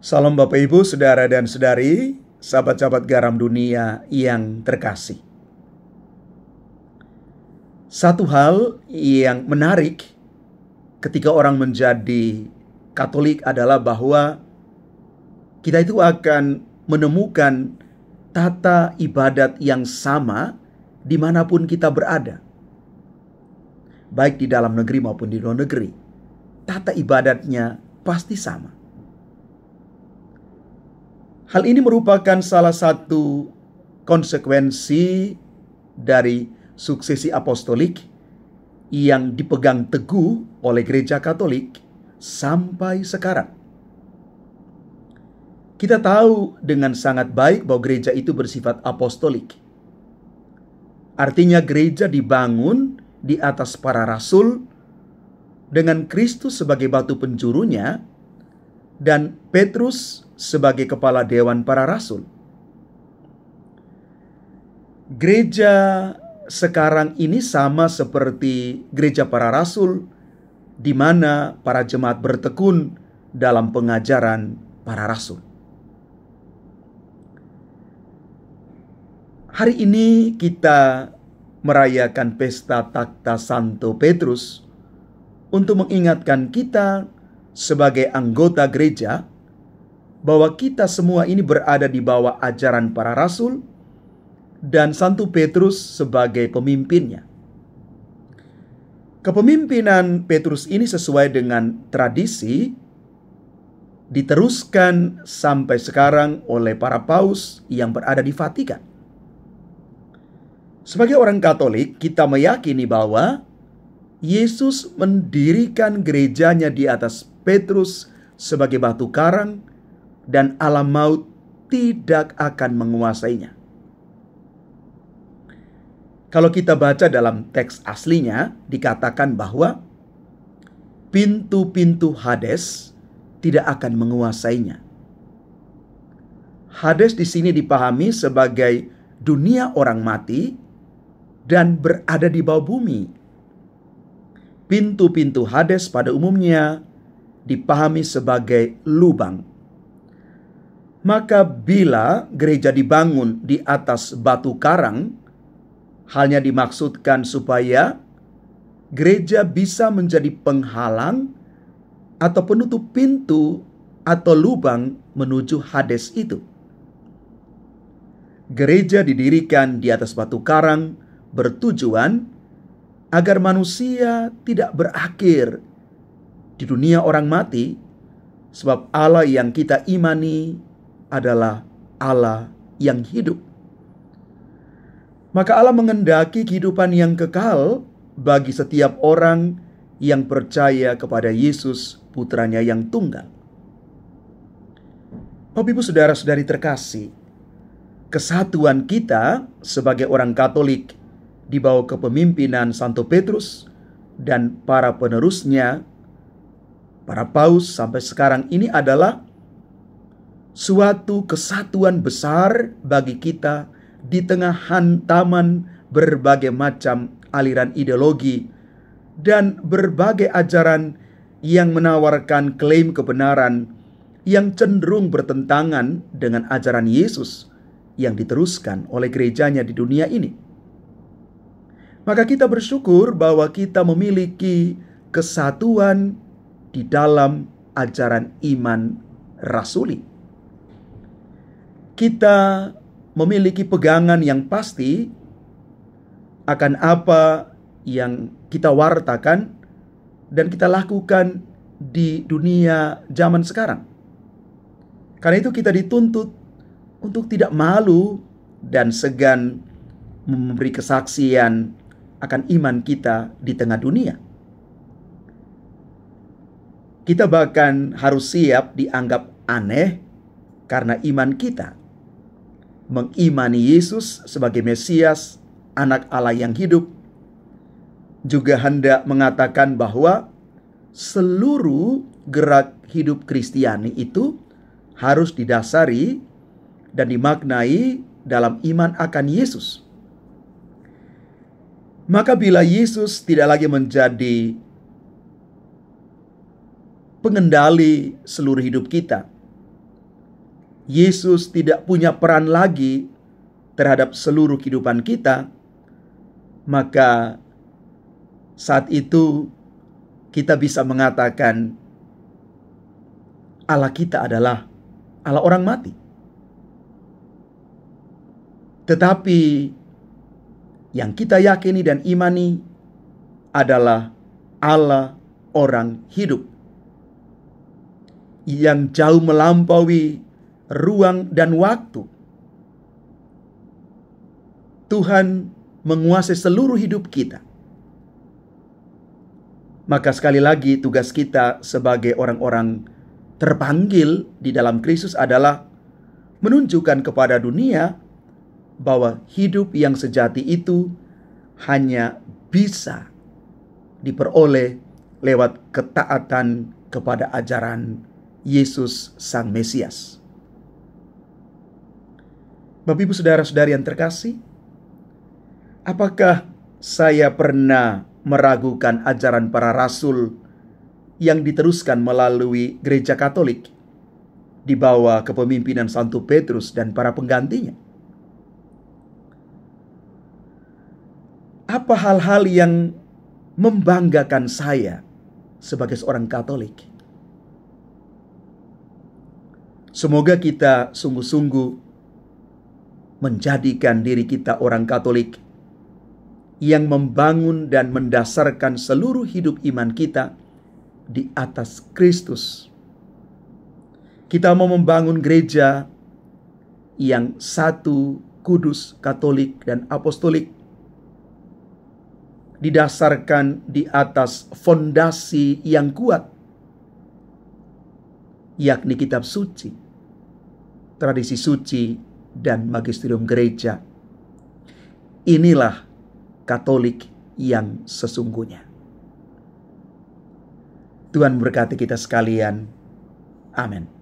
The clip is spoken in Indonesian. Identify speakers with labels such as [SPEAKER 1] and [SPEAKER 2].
[SPEAKER 1] Salam Bapak Ibu, Saudara dan Saudari, sahabat-sahabat garam dunia yang terkasih. Satu hal yang menarik ketika orang menjadi Katolik adalah bahwa kita itu akan menemukan tata ibadat yang sama dimanapun kita berada. Baik di dalam negeri maupun di luar negeri. Tata ibadatnya pasti sama. Hal ini merupakan salah satu konsekuensi dari suksesi apostolik yang dipegang teguh oleh Gereja Katolik sampai sekarang. Kita tahu dengan sangat baik bahwa gereja itu bersifat apostolik. Artinya gereja dibangun di atas para rasul dengan Kristus sebagai batu penjurunya dan Petrus sebagai kepala dewan para rasul. Gereja sekarang ini sama seperti gereja para rasul, di mana para jemaat bertekun dalam pengajaran para rasul. Hari ini kita merayakan pesta Takhta Santo Petrus untuk mengingatkan kita sebagai anggota gereja bahwa kita semua ini berada di bawah ajaran para rasul dan Santo Petrus sebagai pemimpinnya. Kepemimpinan Petrus ini sesuai dengan tradisi diteruskan sampai sekarang oleh para paus yang berada di Vatikan. Sebagai orang Katolik, kita meyakini bahwa Yesus mendirikan gerejanya di atas Petrus sebagai batu karang dan alam maut tidak akan menguasainya. Kalau kita baca dalam teks aslinya, dikatakan bahwa pintu-pintu Hades tidak akan menguasainya. Hades di sini dipahami sebagai dunia orang mati dan berada di bawah bumi. Pintu-pintu Hades pada umumnya dipahami sebagai lubang. Maka bila gereja dibangun di atas batu karang, halnya dimaksudkan supaya gereja bisa menjadi penghalang atau penutup pintu atau lubang menuju Hades itu. Gereja didirikan di atas batu karang bertujuan agar manusia tidak berakhir di dunia orang mati, sebab Allah yang kita imani adalah Allah yang hidup. Maka Allah mengendaki kehidupan yang kekal bagi setiap orang yang percaya kepada Yesus, putranya yang tunggal. Bapak Ibu saudara-saudari terkasih, kesatuan kita sebagai orang Katolik di bawah kepemimpinan Santo Petrus dan para penerusnya, para paus sampai sekarang ini adalah suatu kesatuan besar bagi kita di tengah hantaman berbagai macam aliran ideologi dan berbagai ajaran yang menawarkan klaim kebenaran yang cenderung bertentangan dengan ajaran Yesus yang diteruskan oleh gerejanya di dunia ini. Maka kita bersyukur bahwa kita memiliki kesatuan di dalam ajaran iman rasuli. Kita memiliki pegangan yang pasti akan apa yang kita wartakan dan kita lakukan di dunia zaman sekarang. Karena itu kita dituntut untuk tidak malu dan segan memberi kesaksian akan iman kita di tengah dunia. Kita bahkan harus siap dianggap aneh karena iman kita mengimani Yesus sebagai Mesias, anak Allah yang hidup, juga hendak mengatakan bahwa seluruh gerak hidup Kristiani itu harus didasari dan dimaknai dalam iman akan Yesus. Maka bila Yesus tidak lagi menjadi pengendali seluruh hidup kita, Yesus tidak punya peran lagi terhadap seluruh kehidupan kita, maka saat itu kita bisa mengatakan Allah kita adalah Allah orang mati. Tetapi yang kita yakini dan imani adalah Allah orang hidup, yang jauh melampaui ruang dan waktu. Tuhan menguasai seluruh hidup kita. Maka sekali lagi tugas kita sebagai orang-orang terpanggil di dalam Kristus adalah menunjukkan kepada dunia bahwa hidup yang sejati itu hanya bisa diperoleh lewat ketaatan kepada ajaran Yesus Sang Mesias. Bapak Ibu saudara-saudari yang terkasih, apakah saya pernah meragukan ajaran para rasul yang diteruskan melalui gereja Katolik di bawah kepemimpinan Santo Petrus dan para penggantinya? Apa hal-hal yang membanggakan saya sebagai seorang Katolik? Semoga kita sungguh-sungguh menjadikan diri kita orang Katolik yang membangun dan mendasarkan seluruh hidup iman kita di atas Kristus. Kita mau membangun gereja yang satu, kudus, Katolik, dan apostolik, didasarkan di atas fondasi yang kuat, yakni kitab suci, tradisi suci, dan magisterium gereja. Inilah Katolik yang sesungguhnya. Tuhan memberkati kita sekalian. Amin.